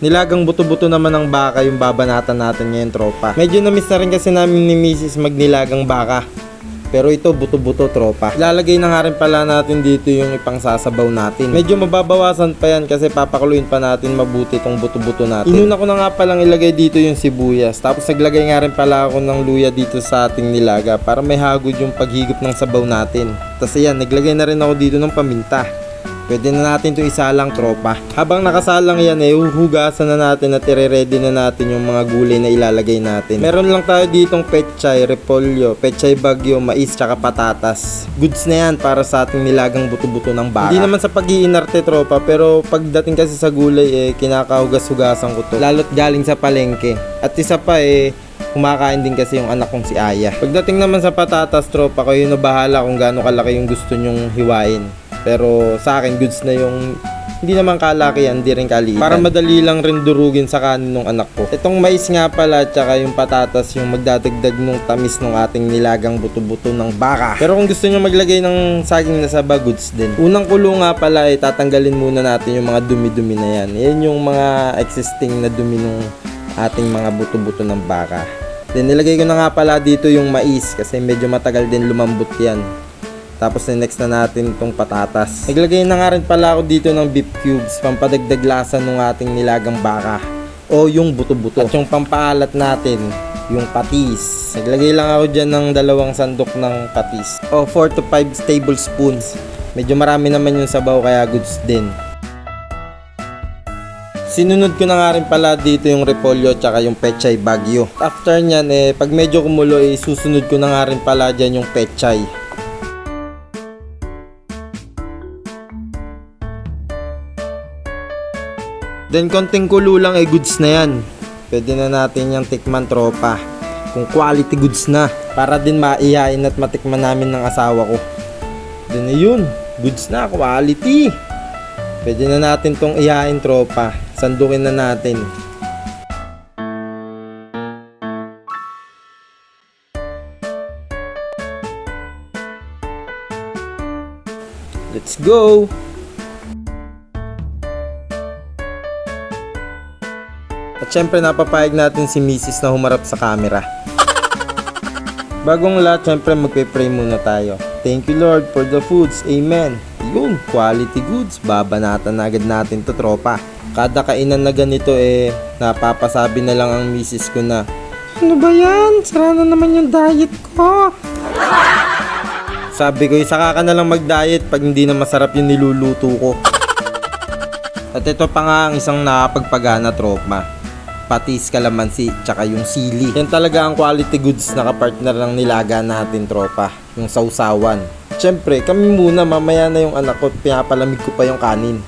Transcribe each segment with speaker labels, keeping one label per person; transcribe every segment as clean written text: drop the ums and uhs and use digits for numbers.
Speaker 1: Nilagang buto-buto naman ng baka yung babanatan natin ngayon, tropa. Medyo na-miss na rin kasi namin ni Mrs. magnilagang baka. Pero ito, buto-buto, tropa. Ilalagay na nga rin pala natin dito yung ipangsasabaw natin. Medyo mababawasan pa yan kasi papakuluin pa natin mabuti itong buto-buto natin. Inuna ko na nga palang ilagay dito yung sibuyas. Tapos naglagay nga rin pala ako ng luya dito sa ating nilaga para may hagod yung paghigop ng sabaw natin. Tapos ayan, naglagay na rin ako dito ng paminta. Pwede na natin ito isalang, tropa. Habang nakasalang yan huhugasan na natin at ire-ready na natin yung mga gulay na ilalagay natin. Meron lang tayo ditong pechay, repolyo, pechay bagyo, mais, tsaka patatas. Goods na yan para sa ating nilagang buto-buto ng baka. Hindi naman sa pag-iinarte, tropa, pero pagdating kasi sa gulay kinakahugas-hugasan ko to. Lalo't galing sa palengke. At isa pa kumakain din kasi yung anak kong si Aya. Pagdating naman sa patatas, tropa, kayo na bahala kung gaano kalaki yung gusto nyong hiwain. Pero sa akin, goods na yung hindi naman kalakihan, hindi rin kaliitan. Para madali lang rin durugin sa kanin ng anak ko. Itong mais nga pala, tsaka yung patatas, yung magdadagdag ng tamis ng ating nilagang buto-buto ng baka. Pero kung gusto nyo maglagay ng saging na saba, goods din. Unang kulo nga pala, tatanggalin muna natin yung mga dumi-dumi na yan. Yan yung mga existing na dumi ng ating mga buto-buto ng baka. Then nilagay ko na nga pala dito yung mais kasi medyo matagal din lumambot yan. Tapos next na natin itong patatas. Naglagay na nga rin pala ako dito ng beef cubes, pampadagdag lasa ng ating nilagang baka o yung buto-buto. At yung pampaalat natin, yung patis. Naglagay lang ako dyan ng 2 sandok ng patis o 4 to 5 tablespoons. Medyo marami naman yung sabaw kaya goods din. Sinunod ko na nga rin pala dito yung repolyo tsaka yung pechay bagyo. After nyan pag medyo kumulo susunod ko na nga rin pala dyan yung pechay. Then konting kulo lang goods na yan. Pwede na natin yung tikman, tropa. Kung quality goods na. Para din maihain at matikman namin ng asawa ko. Then yun, goods na, quality. Pwede na natin tong ihain, tropa. Sandukin na natin. Let's go! At syempre napapayag natin si Mrs. na humarap sa camera. Bagong lahat, syempre magpe-pray muna tayo. Thank you Lord for the foods. Amen. Yun, quality goods. Babanatan na agad natin to, tropa. Kada kainan na ganito napapasabi na lang ang Mrs. ko na, ano ba yan? Sara na naman yung diet ko. Sabi ko, saka ka na lang mag-diet pag hindi na masarap yung niluluto ko. At ito pa nga ang isang nakapagpagana, tropa. Patis, kalamansi, tsaka yung sili. Yan talaga ang quality goods na kapartner ng nilaga natin, tropa. Yung sausawan. Siyempre, kami muna, mamaya na yung anak ko, pinapalamig ko pa yung kanin.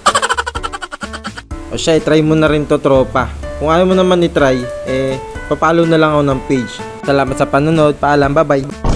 Speaker 1: O siya, try mo na rin to, tropa. Kung ayaw mo naman i-try, papalo na lang ako ng page. Salamat sa panonood, paalam, bye-bye.